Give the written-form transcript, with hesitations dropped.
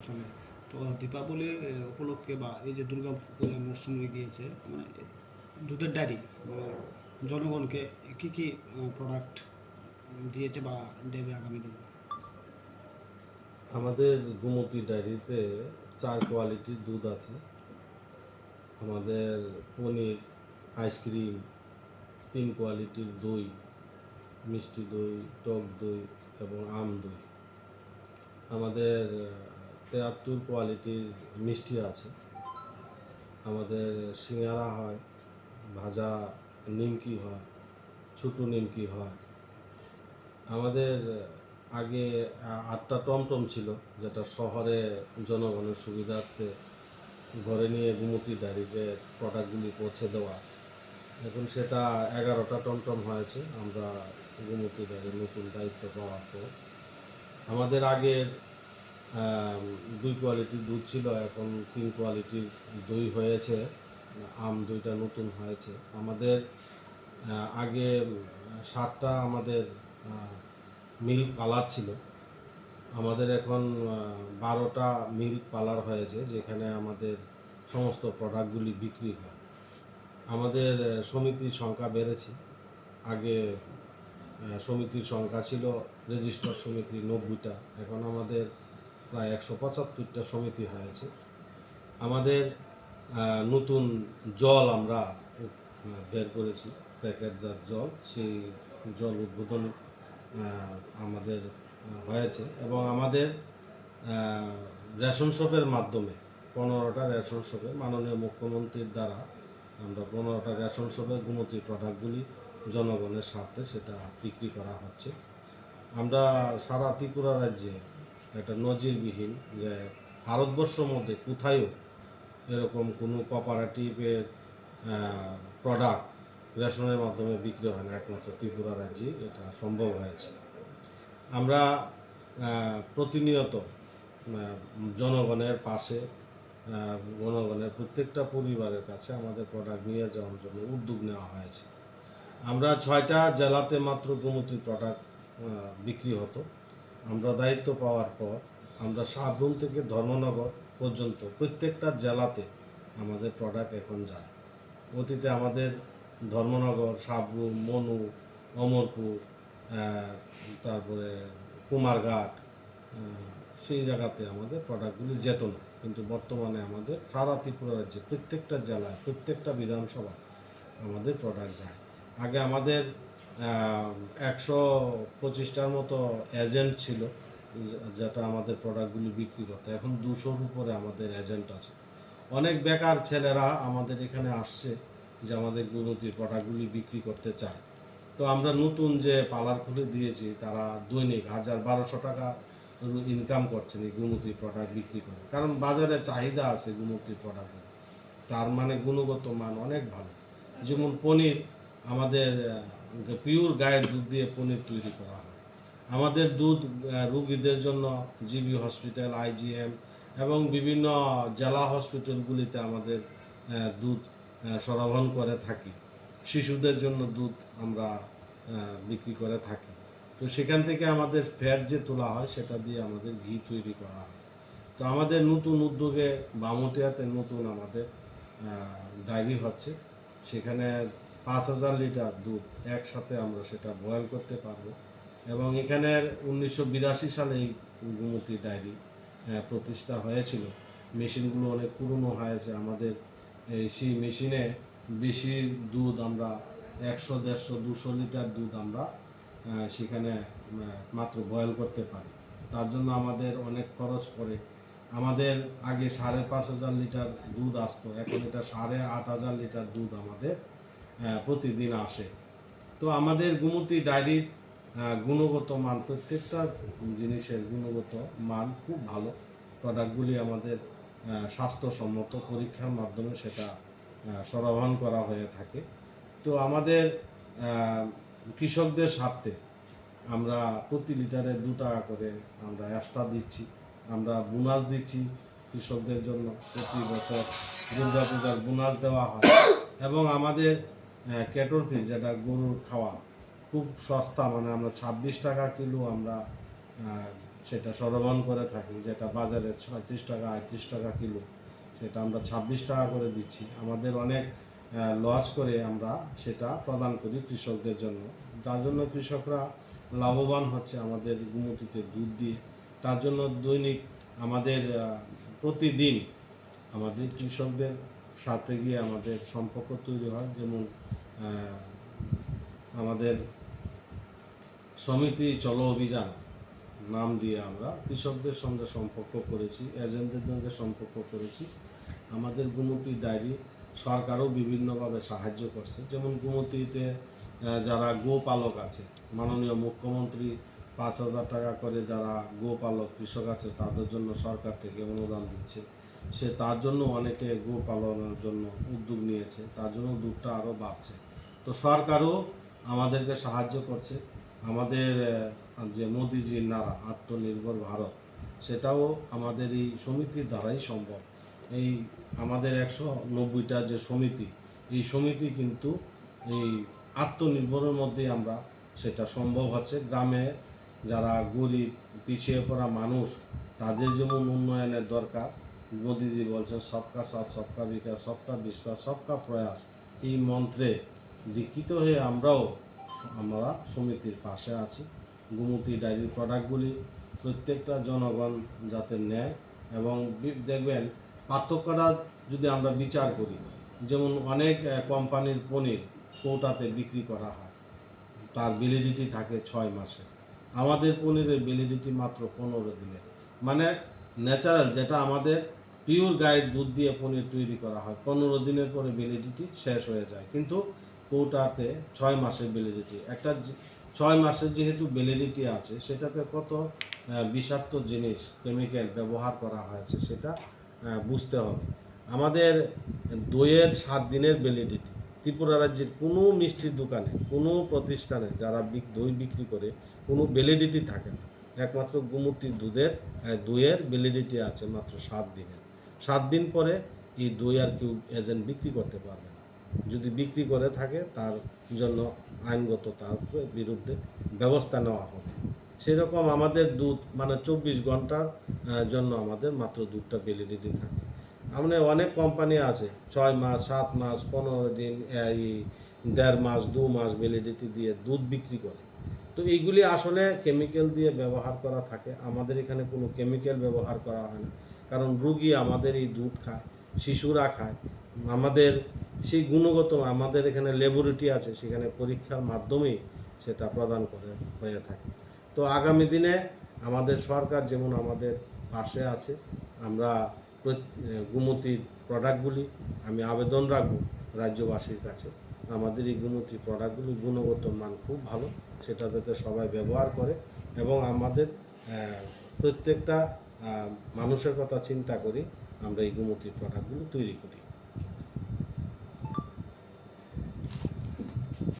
চলে। তো দীপাবলি উপলক্ষে বা এই যে দুর্গা পূজার মরশুমে গিয়েছে মানে দুধের ডায়েরি মানে জনগণকে কী কী প্রোডাক্ট দিয়েছে বা দেবে আগামী দিনে? আমাদের গোমতী ডায়েরিতে 4 কোয়ালিটির দুধ আছে। আমাদের পনির, আইসক্রিম, 3 কোয়ালিটির দই, মিষ্টি দই, টক দই এবং আম দই। আমাদের 73 কোয়ালিটির মিষ্টি আছে। আমাদের সিঙ্গারা হয়, ভাজা নিমকি হয়, ছোটো নিমকি হয়। আমাদের আগে 8টা টমটম ছিল, যেটা শহরে জনগণের সুবিধার্থে ঘরে নিয়ে গোমতী ডায়েরিতে প্রোডাক্টগুলি পৌঁছে দেওয়া। এখন সেটা 11টা টমটম হয়েছে আমরা গোমতী ডায়েরির নতুন দায়িত্ব পাওয়ার পর। আমাদের আগের 2 কোয়ালিটির দুধ ছিল, এখন 3 কোয়ালিটির দই হয়েছে, আম দইটা নতুন হয়েছে। আমাদের আগে 7টা আমাদের মিল্ক পার্লার ছিল, আমাদের এখন 12টা মিল্ক পার্লার হয়েছে, যেখানে আমাদের সমস্ত প্রোডাক্টগুলি বিক্রি হয়। আমাদের সমিতির সংখ্যা বেড়েছে। আগে সমিতির সংখ্যা ছিল রেজিস্টার সমিতি 90টা, এখন আমাদের প্রায় 175টা সমিতি হয়েছে। আমাদের নতুন জল আমরা বের করেছি, প্যাকেটজাত জল, সেই জল উদ্বোধন আমাদের হয়েছে। এবং আমাদের রেশন শপের মাধ্যমে 15টা রেশন শপে মাননীয় মুখ্যমন্ত্রীর দ্বারা আমরা 15টা রেশন শপে গোমতী প্রোডাক্টগুলি জনগণের স্বার্থে সেটা বিক্রি করা হচ্ছে। আমরা সারা ত্রিপুরা রাজ্যে একটা নজিরবিহীন যে ভারতবর্ষের মধ্যে কোথায়ও এরকম কোনো কোঅপারেটিভের প্রোডাক্ট রেশনের মাধ্যমে বিক্রি হয় না, একমাত্র ত্রিপুরা রাজ্যে এটা সম্ভব হয়েছে। আমরা প্রতিনিয়ত জনগণের পাশে, জনগণের প্রত্যেকটা পরিবারের কাছে আমাদের প্রোডাক্ট নিয়ে যাওয়ার জন্য উদ্যোগ নেওয়া হয়েছে। আমরা 6টা জেলাতে মাত্র গোমতী প্রোডাক্ট বিক্রি হতো। আমরা দায়িত্ব পাওয়ার পর আমরা সাবরুম থেকে ধর্মনগর পর্যন্ত প্রত্যেকটা জেলাতে আমাদের প্রোডাক্ট এখন যায়। অতীতে আমাদের ধর্মনগর, সাবরুম, মনু, অমরপুর, তারপরে কুমারঘাট, সেই জায়গাতে আমাদের প্রোডাক্টগুলি যেত না, কিন্তু বর্তমানে আমাদের সারা ত্রিপুরা রাজ্যে প্রত্যেকটা জেলায়, প্রত্যেকটা বিধানসভায় আমাদের প্রোডাক্ট যায়। আগে আমাদের 125টার মতো এজেন্ট ছিল, যেটা আমাদের প্রোডাক্টগুলি বিক্রি করতে। এখন 200-র উপরে আমাদের এজেন্ট আছে। অনেক বেকার ছেলেরা আমাদের এখানে আসছে যে আমাদের গোমতীর প্রোডাক্টগুলি বিক্রি করতে চায়। তো আমরা নতুন যে পার্লার খুলে দিয়েছি, তারা দৈনিক 1000-1200 টাকা ইনকাম করছেন এই গোমতীর প্রোডাক্ট বিক্রি করে, কারণ বাজারে চাহিদা আছে গোমতীর প্রোডাক্টের। তার মানে গুণগত মান অনেক ভালো। যেমন পনির, আমাদের পিওর গায়ের দুধ দিয়ে পনির তৈরি করা হয়। আমাদের দুধ রুগীদের জন্য জিবি হসপিটাল, আইজিএম এবং বিভিন্ন জেলা হসপিটালগুলিতে আমাদের দুধ সরবরাহ করে থাকি। শিশুদের জন্য দুধ আমরা বিক্রি করে থাকি। তো সেখান থেকে আমাদের ফ্যাট যে তোলা হয়, সেটা দিয়ে আমাদের ঘি তৈরি করা হয়। তো আমাদের নতুন উদ্যোগে বামুটিয়াতে নতুন আমাদের ডায়েরি হচ্ছে, সেখানে 5000 লিটার দুধ একসাথে আমরা সেটা বয়েল করতে পারবো। এবং এখানের 1982 সালে এই গোমতী ডায়েরি প্রতিষ্ঠা হয়েছিল। মেশিনগুলো অনেক পুরনো হয়েছে আমাদের, সেই মেশিনে বেশি দুধ আমরা 100, 150, 200 লিটার দুধ আমরা সেখানে মাত্র বয়েল করতে পারি। তার জন্য আমাদের অনেক খরচ পড়ে। আমাদের আগে 5500 লিটার দুধ আসতো, এখন এটা 8500 লিটার দুধ আমাদের প্রতিদিন আসে। তো আমাদের গোমতী ডায়েরির গুণগত মান, প্রত্যেকটা জিনিসের গুণগত মান খুব ভালো। প্রোডাক্টগুলি আমাদের স্বাস্থ্যসম্মত পরীক্ষার মাধ্যমে সেটা সরবরাহ করা হয়ে থাকে। তো আমাদের কৃষকদের স্বার্থে আমরা প্রতি লিটারে 2 টাকা করে আমরা এক্সট্রা দিচ্ছি। আমরা বোনাস দিচ্ছি কৃষকদের জন্য, প্রতি বছর দুর্গা পূজার বোনাস দেওয়া হয়। এবং আমাদের ক্যাটল ফিড, যেটা গরুর খাওয়া, খুব সস্তা, মানে আমরা 26 টাকা কিলো আমরা সেটা সরবরাহ করে থাকি, যেটা বাজারে 36 টাকা 38 টাকা কিলো, সেটা আমরা 26 টাকা করে দিচ্ছি। আমাদের অনেক লস করে আমরা সেটা প্রদান করি কৃষকদের জন্য, যার জন্য কৃষকরা লাভবান হচ্ছে আমাদের গোমতীতে দুধ দিয়ে। তার জন্য দৈনিক আমাদের প্রতিদিন আমাদের কৃষকদের সাথে গিয়ে আমাদের সম্পর্ক তৈরি হয়। যেমন আমাদের সমিতি চলো অভিযান নাম দিয়ে আমরা কৃষকদের সঙ্গে সম্পর্ক করেছি, এজেন্টদের সঙ্গে সম্পর্ক করেছি। আমাদের গোমতী ডায়েরি সরকারও বিভিন্নভাবে সাহায্য করছে। যেমন গোমতীতে যারা গোপালক আছে, মাননীয় মুখ্যমন্ত্রী 5,000 টাকা করে যারা গোপালক কৃষক আছে তাদের জন্য সরকার থেকে অনুদান দিচ্ছে। তার জন্য অনেকে গো পালনের জন্য উদ্যোগ নিয়েছে, তার জন্য দুধটা আরও বাড়ছে। তো সরকারও আমাদেরকে সাহায্য করছে। আমাদের যে মোদিজির নারা আত্মনির্ভর ভারত, সেটাও আমাদের এই সমিতির দ্বারাই সম্ভব। এই আমাদের 190টা যে সমিতি, এই সমিতি কিন্তু এই আত্মনির্ভরের মধ্যেই আমরা সেটা সম্ভব হচ্ছে। গ্রামে যারা গরিব পিছিয়ে পড়া মানুষ, তাদের যেমন উন্নয়নের দরকার, মোদিজি বলছেন সবকা সাথ সবকা বিকাশ সবকা বিশ্বাস সবকা প্রয়াস, এই মন্ত্রে দীক্ষিত হয়ে আমরা সমিতির পাশে আছি। গোমতী ডায়েরির প্রোডাক্টগুলি প্রত্যেকটা জনগণ যাতে নেয়। এবং দেখবেন পার্থক্যটা যদি আমরা বিচার করি, যেমন অনেক কোম্পানির পনির কৌটাতে বিক্রি করা হয়, তার ভ্যালিডিটি থাকে 6 মাসে। আমাদের পনিরের ভ্যালিডিটি মাত্র 15 দিনে। মানে ন্যাচারাল যেটা আমাদের পিওর গায়ের দুধ দিয়ে পনির তৈরি করা হয়, 15 দিনের পরে ভ্যালিডিটি শেষ হয়ে যায়। কিন্তু কৌটাতে 6 মাসের ভ্যালিডিটি। 6 মাসের যেহেতু ভ্যালিডিটি আছে, সেটাতে কত বিষাক্ত জিনিস কেমিক্যাল ব্যবহার করা হয়েছে সেটা বুঝতে হবে। আমাদের দইয়ের 7 দিনের ভ্যালিডিটি। ত্রিপুরা রাজ্যের কোনো মিষ্টির দোকানে, কোনো প্রতিষ্ঠানে যারা দই বিক্রি করে কোনো ভ্যালিডিটি থাকে না। একমাত্র গোমতীর দইয়ের ভ্যালিডিটি আছে মাত্র 7 দিনের। 7 দিন পরে এই দই আর কেউ এজেন্ট বিক্রি করতে পারবে না। যদি বিক্রি করে থাকে তার জন্য আইনগত তার বিরুদ্ধে ব্যবস্থা নেওয়া হবে। সেরকম আমাদের দুধ মানে 24 ঘন্টার জন্য আমাদের মাত্র দুধটা ভ্যালিডিটি থাকে। আমাদের অনেক কোম্পানি আছে 6 মাস 7 মাস 15 দিন 1.5 মাস 2 মাস ভ্যালিডিটি দিয়ে দুধ বিক্রি করে। তো এইগুলি আসলে কেমিক্যাল দিয়ে ব্যবহার করা থাকে। আমাদের এখানে কোনো কেমিক্যাল ব্যবহার করা হয় না, কারণ রুগী আমাদের এই দুধ খায়, শিশুরা খায়। আমাদের সেই গুণগত আমাদের এখানে ল্যাবরেটরি আছে, সেখানে পরীক্ষার মাধ্যমেই সেটা প্রদান হয়ে থাকে। তো আগামী দিনে আমাদের সরকার যেমন আমাদের পাশে আছে, আমরা গোমতীর প্রোডাক্টগুলি আমি আবেদন রাখবো রাজ্যবাসীর কাছে, আমাদের এই গোমতীর প্রোডাক্টগুলির গুণগত মান খুব ভালো, সেটা যাতে সবাই ব্যবহার করে এবং আমাদের প্রত্যেকটা মানুষের কথা চিন্তা করি আমরা এই গোমতীর প্রোডাক্টগুলি তৈরি করি।